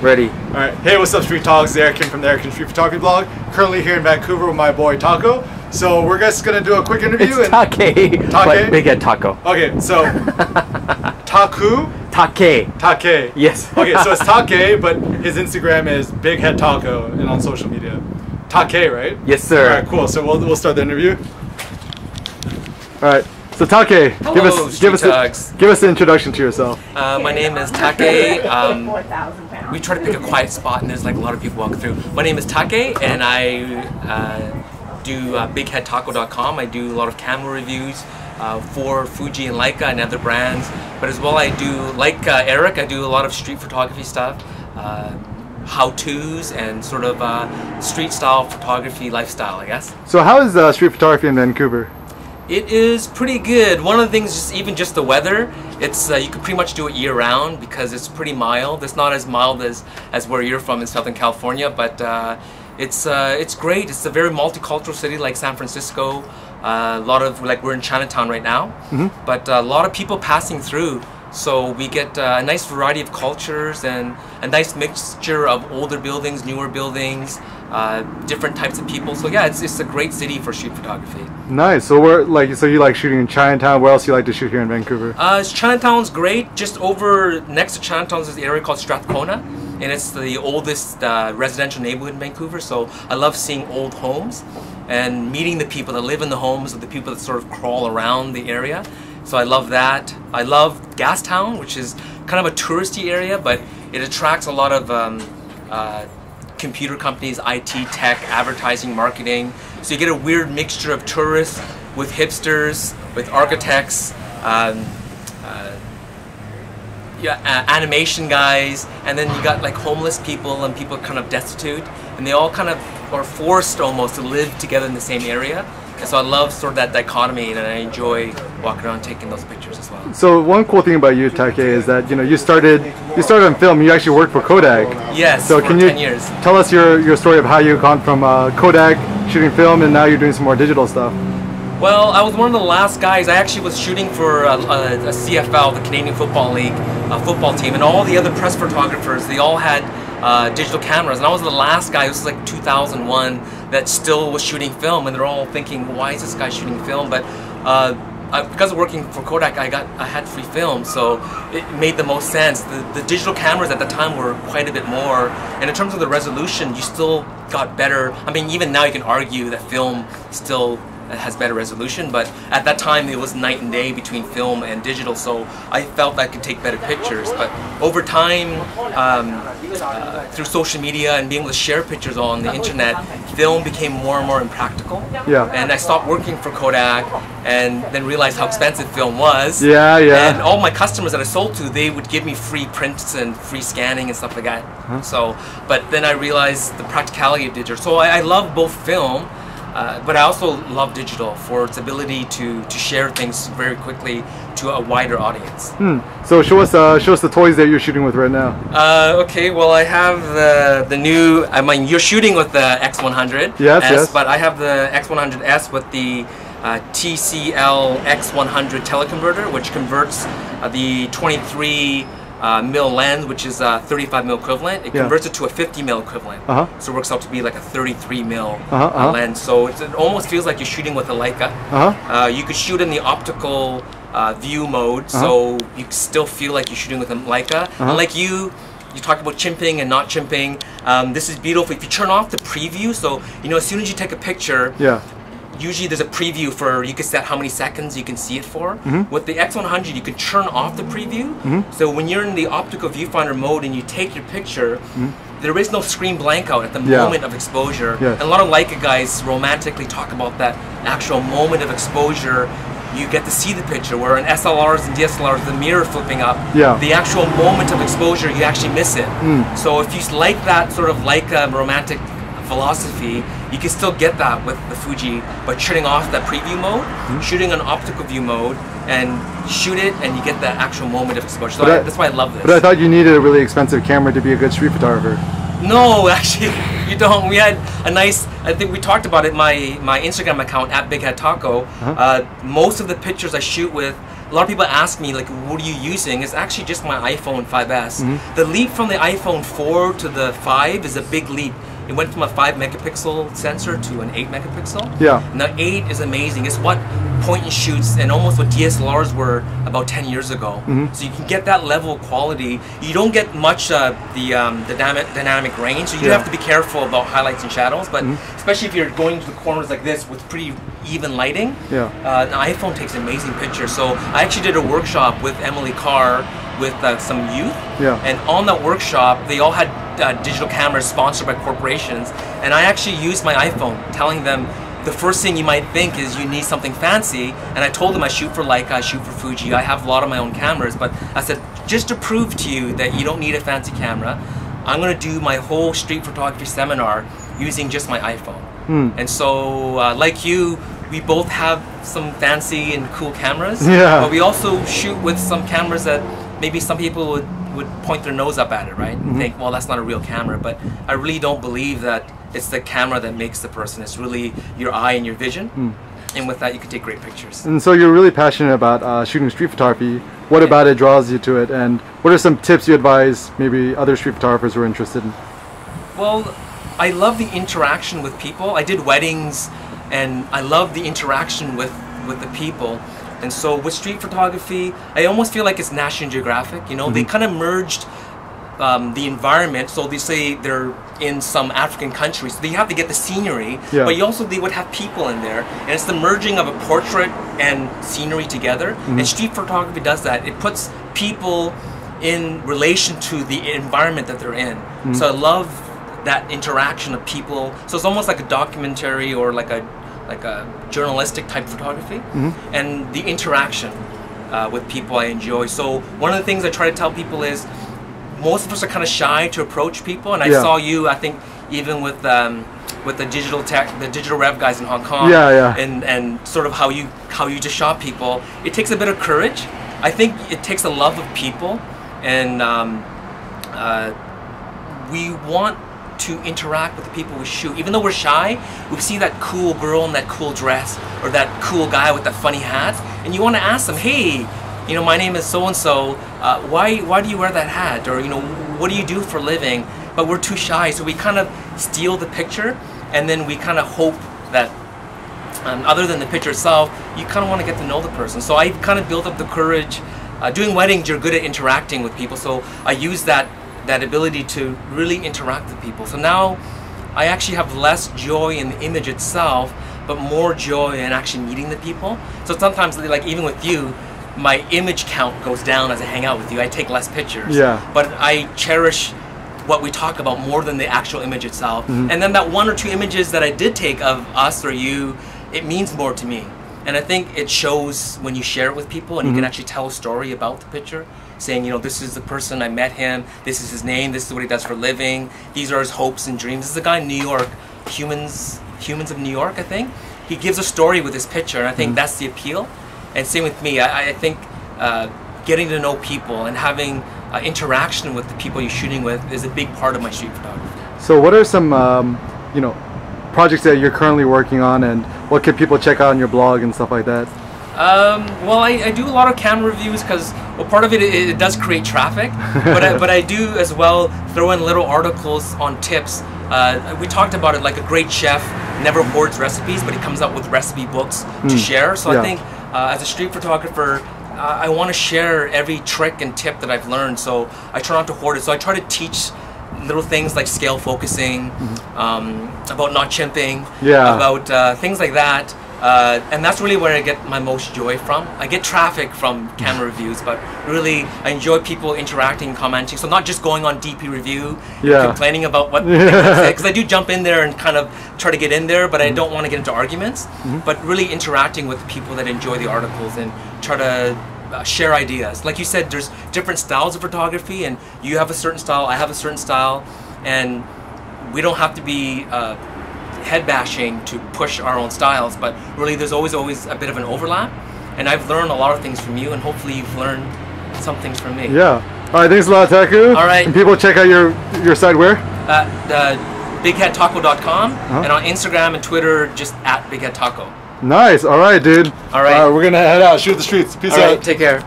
Ready. Alright, hey, what's up, Street Talks? Eric from the Eric Street Photography Blog. Currently here in Vancouver with my boy Taco. So we're just gonna do a quick interview. It's Take. But Big Head Taco. Okay, so Taku? Take. Yes. Okay, so it's Take, but his Instagram is Big Head Taco and on social media. Take, right? Yes, sir. Alright, cool. So we'll start the interview. Alright. So Take, Hello, give us an introduction to yourself. My name is Take. We try to pick a quiet spot, and there's like a lot of people walking through. My name is Take, and I do BigHeadTaco.com. I do a lot of camera reviews for Fuji and Leica and other brands. But as well, I do, like Eric, I do a lot of street photography stuff, how-tos, and sort of street style photography lifestyle, I guess. So how is street photography in Vancouver? It is pretty good. One of the things, even just the weather, it's you can pretty much do it year-round because it's pretty mild. It's not as mild as where you're from in Southern California, but it's great. It's a very multicultural city like San Francisco. A lot of, like, we're in Chinatown right now, but a lot of people passing through. So we get a nice variety of cultures and a nice mixture of older buildings, newer buildings, different types of people. So yeah, it's a great city for street photography. Nice. So you like shooting in Chinatown. Where else do you like to shoot here in Vancouver? Chinatown's great. Just over next to Chinatown is the area called Strathcona, and it's the oldest residential neighborhood in Vancouver. So I love seeing old homes and meeting the people that live in the homes, or the people that sort of crawl around the area. So I love that. I love Gastown, which is kind of a touristy area, but it attracts a lot of computer companies, IT, tech, advertising, marketing. So you get a weird mixture of tourists with hipsters, with architects, animation guys, and then you got like homeless people and people kind of destitute, and they all kind of are forced almost to live together in the same area. And so I love sort of that dichotomy, and I enjoy walking around taking those pictures as well. So one cool thing about you, Take, is that you started on film. You actually worked for Kodak. Yes. So for can you 10 years. Tell us your story of how you've gone from Kodak shooting film and now you're doing some more digital stuff? Well, I was one of the last guys. I actually was shooting for a CFL, the Canadian Football League football team, and all the other press photographers, they all had digital cameras, and I was the last guy. This was like 2001 that still was shooting film, and they're all thinking, why is this guy shooting film? But because of working for Kodak, I had free film, so it made the most sense. The digital cameras at the time were quite a bit more, and in terms of the resolution, you still got better. I mean, even now you can argue that film still has better resolution, but at that time it was night and day between film and digital, so I felt I could take better pictures. But over time, through social media and being able to share pictures on the internet, film became more and more impractical. Yeah. And I stopped working for Kodak, and then realized how expensive film was. Yeah. And all my customers that I sold to, they would give me free prints and free scanning and stuff like that. So, but then I realized the practicality of digital. So I love both film, but I also love digital for its ability to share things very quickly to a wider audience. So show us the toys that you're shooting with right now. Okay, well, I have the new. I mean, you're shooting with the X100. Yes. But I have the X100S with the TCL X100 teleconverter, which converts the 23 mil lens, which is a 35 mil equivalent. It converts it to a 50 mil equivalent. So it works out to be like a 33 mil lens. So it almost feels like you're shooting with a Leica. You could shoot in the optical view mode, so you still feel like you're shooting with a Leica. And like you talk about chimping and not chimping. This is beautiful. If you turn off the preview, so as soon as you take a picture, usually there's a preview for, you can set how many seconds you can see it for. With the X100, you can turn off the preview. So when you're in the optical viewfinder mode and you take your picture, there is no screen blank out at the moment of exposure. And a lot of Leica guys romantically talk about that actual moment of exposure. You get to see the picture, where in SLRs and DSLRs, the mirror flipping up, the actual moment of exposure, you actually miss it. So if you like that sort of Leica romantic philosophy, you can still get that with the Fuji by turning off that preview mode, shooting an optical view mode, and shoot it, and you get that actual moment of exposure. So that's why I love this. But I thought you needed a really expensive camera to be a good street photographer. No, actually, you don't. We had a nice, I think we talked about it, my Instagram account, @BigHeadTaco. Most of the pictures I shoot with a lot of people ask me, like, what are you using? It's actually just my iPhone 5S. The leap from the iPhone 4 to the 5 is a big leap. It went from a 5 megapixel sensor to an 8 megapixel. Yeah. Now 8 is amazing. It's what point and shoots and almost what DSLRs were about 10 years ago. So you can get that level of quality. You don't get much the dynamic range, so you have to be careful about highlights and shadows. But especially if you're going to the corners like this with pretty even lighting, an iPhone takes amazing pictures. So I actually did a workshop with Emily Carr with some youth, and on that workshop they all had digital cameras sponsored by corporations, and I actually used my iPhone, telling them the first thing you might think is you need something fancy, and I told them I shoot for Leica, I shoot for Fuji, I have a lot of my own cameras, but I said, just to prove to you that you don't need a fancy camera, I'm going to do my whole street photography seminar using just my iPhone. And so like you, we both have some fancy and cool cameras, but we also shoot with some cameras that maybe some people would point their nose up at it, right? And think, well, that's not a real camera. But I really don't believe that it's the camera that makes the person. It's really your eye and your vision. And with that, you can take great pictures. And so you're really passionate about shooting street photography. What about it draws you to it? And what are some tips you advise maybe other street photographers who are interested in? Well, I love the interaction with people. I did weddings, and I love the interaction with the people. And so with street photography, I almost feel like it's National Geographic. You know, they kind of merged the environment. So they say they're in some African country, so they have to get the scenery, but they would have people in there. And it's the merging of a portrait and scenery together. And street photography does that. It puts people in relation to the environment that they're in. So I love that interaction of people. So it's almost like a documentary or like a journalistic type photography, and the interaction with people I enjoy. So one of the things I try to tell people is most of us are kind of shy to approach people, and I saw you, I think, even with the digital rev guys in Hong Kong, and sort of how you just shot people. It takes a bit of courage. I think it takes a love of people, and we want to interact with the people we shoot. Even though we're shy, we see that cool girl in that cool dress, or that cool guy with that funny hat, and you want to ask them, hey, you know, my name is so-and-so, why do you wear that hat? Or, you know, what do you do for a living? But we're too shy, so we kind of steal the picture, and then we kind of hope that, other than the picture itself, you kind of want to get to know the person. So I kind of built up the courage. Doing weddings, you're good at interacting with people, so I use that ability to really interact with people. So now I actually have less joy in the image itself, but more joy in actually meeting the people. So sometimes, like even with you, my image count goes down as I hang out with you. I take less pictures, but I cherish what we talk about more than the actual image itself. And then that one or two images that I did take of us or you, it means more to me. And I think it shows when you share it with people, and you can actually tell a story about the picture, saying, you know, this is the person, I met him, this is his name, this is what he does for a living, these are his hopes and dreams. This is a guy in New York, Humans of New York, I think. He gives a story with his picture, and I think that's the appeal. And same with me. I think getting to know people and having interaction with the people you're shooting with is a big part of my street photography. So what are some you know, projects that you're currently working on, and what can people check out on your blog and stuff like that? Well, I do a lot of camera reviews because, well, part of it does create traffic, but I do as well throw in little articles on tips. We talked about it, like a great chef never hoards recipes, but he comes up with recipe books to share. So I think as a street photographer, I want to share every trick and tip that I've learned, so I try not to hoard it. So I try to teach little things like scale focusing, about not chimping, about things like that. And that's really where I get my most joy from. I get traffic from camera reviews, but really I enjoy people interacting, commenting. So not just going on DP review, complaining about what because I do jump in there and kind of try to get in there, but I don't want to get into arguments. But really interacting with people that enjoy the articles and try to share ideas. Like you said, there's different styles of photography, and you have a certain style, I have a certain style, and we don't have to be head bashing to push our own styles, but really there's always a bit of an overlap, and I've learned a lot of things from you, and hopefully you've learned some things from me. All right, thanks a lot, Taku. All right, and people check out your site where? BigHeadTaco.com, and on Instagram and Twitter just @BigHeadTaco. Nice. All right, dude. All right. We're gonna head out. Shoot the streets. Peace All out. right. Take care.